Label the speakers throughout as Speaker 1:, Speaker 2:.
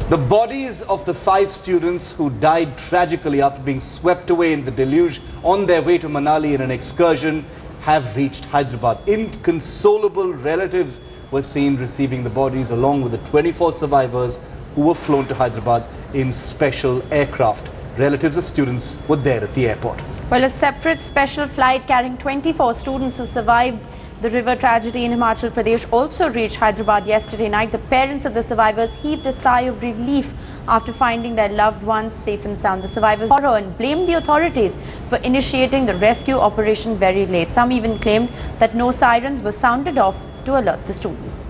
Speaker 1: The bodies of the 5 students who died tragically after being swept away in the deluge on their way to Manali in an excursion have reached Hyderabad. Inconsolable relatives were seen receiving the bodies along with the 24 survivors who were flown to Hyderabad in special aircraft. Relatives of students were there at the airport.
Speaker 2: Well, a separate special flight carrying 24 students who survived the river tragedy in Himachal Pradesh also reached Hyderabad yesterday night. The parents of the survivors heaved a sigh of relief after finding their loved ones safe and sound. The survivors horror and blamed the authorities for initiating the rescue operation very late. Some even claimed that no sirens were sounded off to alert the students.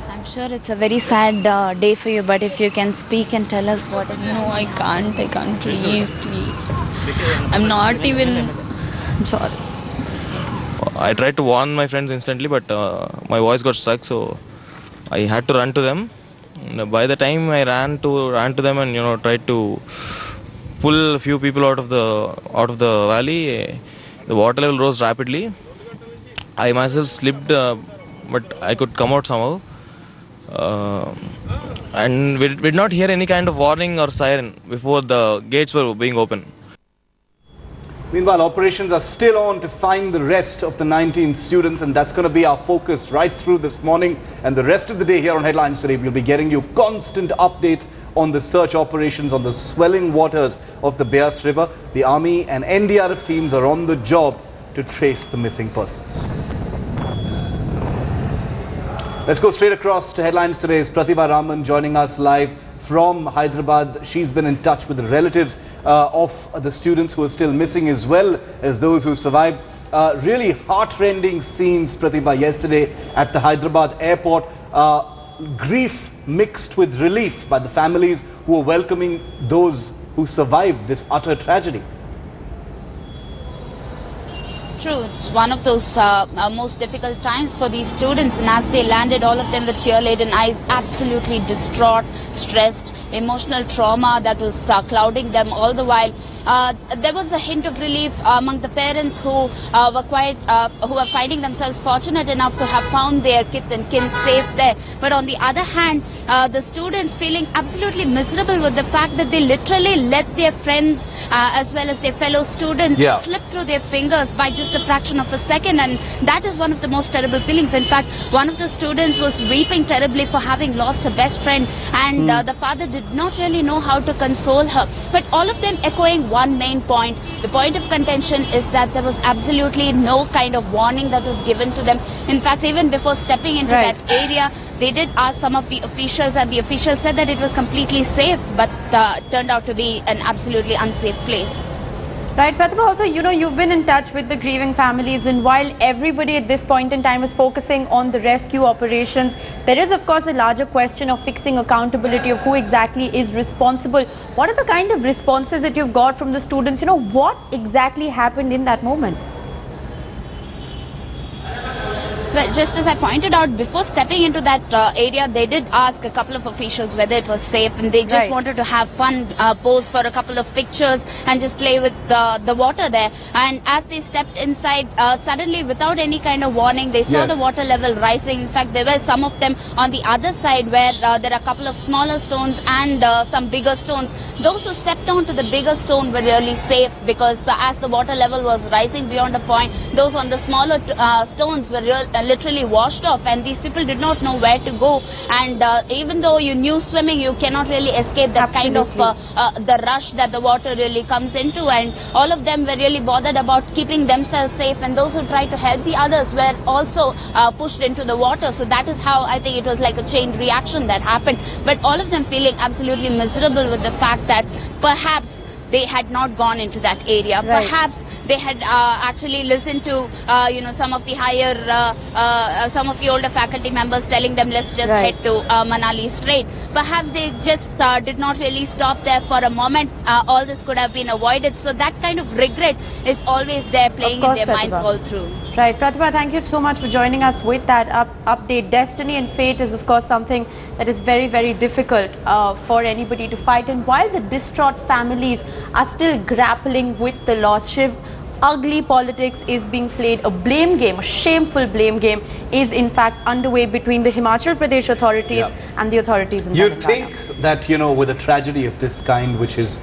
Speaker 3: I'm sure it's a very sad day for you, but if you can speak and tell us what it is.
Speaker 4: No, I can't, please. I'm not even... I'm sorry.
Speaker 5: I tried to warn my friends instantly, but my voice got stuck, so I had to run to them. By the time I ran to them and tried to pull a few people out of the valley, the water level rose rapidly. I myself slipped, but I could come out somehow. And we did not hear any kind of warning or siren before the gates were being open.
Speaker 1: Meanwhile, operations are still on to find the rest of the 19 students, and that's going to be our focus right through this morning and the rest of the day here on Headlines Today. We'll be getting you constant updates on the search operations on the swelling waters of the Beas River. The Army and NDRF teams are on the job to trace the missing persons. Let's go straight across to Headlines Today's Pratibha Raman joining us live from Hyderabad. She's been in touch with the relatives of the students who are still missing as well as those who survived. Really heart-rending scenes, Pratibha, yesterday at the Hyderabad airport. Grief mixed with relief by the families who are welcoming those who survived this utter tragedy.
Speaker 3: True, it's one of those most difficult times for these students, and as they landed, all of them with tear-laden eyes, absolutely distraught, stressed, emotional trauma that was clouding them all the while. There was a hint of relief among the parents who were finding themselves fortunate enough to have found their kith and kin safe there. But on the other hand, the students feeling absolutely miserable with the fact that they literally let their friends as well as their fellow students slip through their fingers by just a fraction of a second, and that is one of the most terrible feelings. In fact, one of the students was weeping terribly for having lost her best friend, and the father did not really know how to console her. But all of them echoing one main point. The point of contention is that there was absolutely no kind of warning that was given to them. In fact, even before stepping into that area, they did ask some of the officials, and the officials said that it was completely safe, but turned out to be an absolutely unsafe place.
Speaker 2: Right, Pratibha, also, you've been in touch with the grieving families, and while everybody at this point in time is focusing on the rescue operations, there is, of course, a larger question of fixing accountability of who exactly is responsible. What are the kind of responses that you've got from the students? What exactly happened in that moment?
Speaker 3: Well, just as I pointed out, before stepping into that area, they did ask a couple of officials whether it was safe, and they just wanted to have fun, pose for a couple of pictures and just play with the water there. And as they stepped inside, suddenly, without any kind of warning, they saw the water level rising. In fact, there were some of them on the other side where there are a couple of smaller stones and some bigger stones. Those who stepped onto the bigger stone were really safe, because as the water level was rising beyond a point, those on the smaller stones were literally washed off, and these people did not know where to go. And even though you knew swimming, you cannot really escape that kind of the rush that the water really comes into, and all of them were really bothered about keeping themselves safe, and those who tried to help the others were also pushed into the water. So that is how I think it was like a chain reaction that happened. But all of them feeling absolutely miserable with the fact that perhaps they had not gone into that area. Perhaps they had actually listened to, some of the some of the older faculty members telling them, let's just head to Manali straight. Perhaps they just did not really stop there for a moment. All this could have been avoided. So that kind of regret is always there, playing in their minds all through.
Speaker 2: Right, Pratibha, thank you so much for joining us with that update. Destiny and fate is, of course, something that is very, very difficult for anybody to fight. And while the distraught families are still grappling with the loss, Shiv, ugly politics is being played. A blame game, a shameful blame game is in fact underway between the Himachal Pradesh authorities and the authorities in
Speaker 1: You'd
Speaker 2: Telangana.
Speaker 1: think that, with a tragedy of this kind, which is,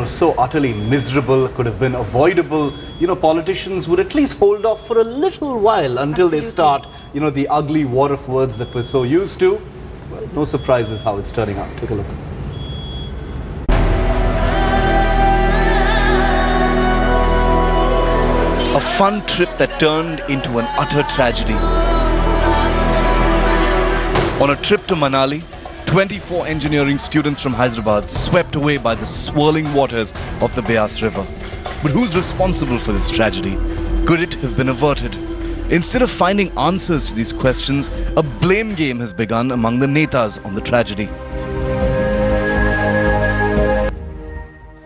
Speaker 1: so utterly miserable, could have been avoidable, politicians would at least hold off for a little while until they start, the ugly war of words that we're so used to. Well, no surprises how it's turning out. Take a look.
Speaker 6: A fun trip that turned into an utter tragedy. On a trip to Manali, 24 engineering students from Hyderabad swept away by the swirling waters of the Beas river. But who's responsible for this tragedy? Could it have been averted? Instead of finding answers to these questions, a blame game has begun among the netas on the tragedy.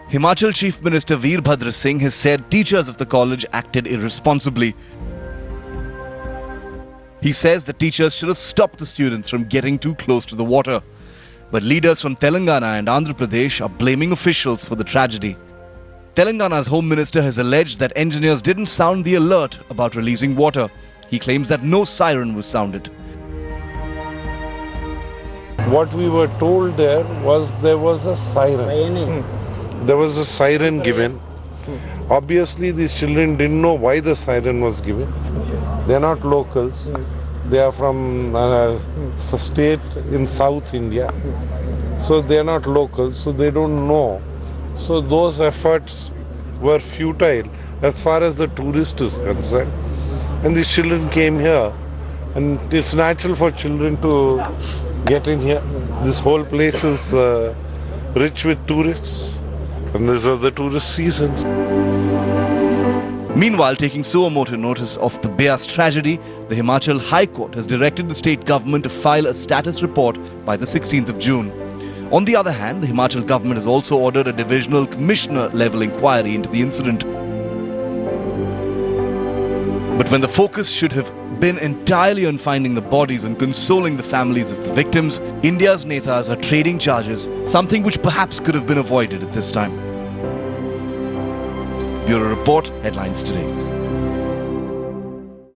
Speaker 6: Himachal Chief Minister Veerbhadra Singh has said teachers of the college acted irresponsibly. He says the teachers should have stopped the students from getting too close to the water. But leaders from Telangana and Andhra Pradesh are blaming officials for the tragedy. Telangana's Home Minister has alleged that engineers didn't sound the alert about releasing water. He claims that no siren was sounded.
Speaker 7: What we were told there was a siren. There was a siren given. Obviously, these children didn't know why the siren was given. They are not locals. They are from a state in South India. So they are not locals, so they don't know. So those efforts were futile as far as the tourist is concerned. And these children came here, and it's natural for children to get in here. This whole place is rich with tourists. And these are the tourist seasons.
Speaker 6: Meanwhile, taking suo motu notice of the Beas tragedy, the Himachal High Court has directed the state government to file a status report by the 16th of June. On the other hand, the Himachal government has also ordered a divisional commissioner-level inquiry into the incident. But when the focus should have been entirely on finding the bodies and consoling the families of the victims, India's netas are trading charges, something which perhaps could have been avoided at this time. Bureau Report, Headlines Today.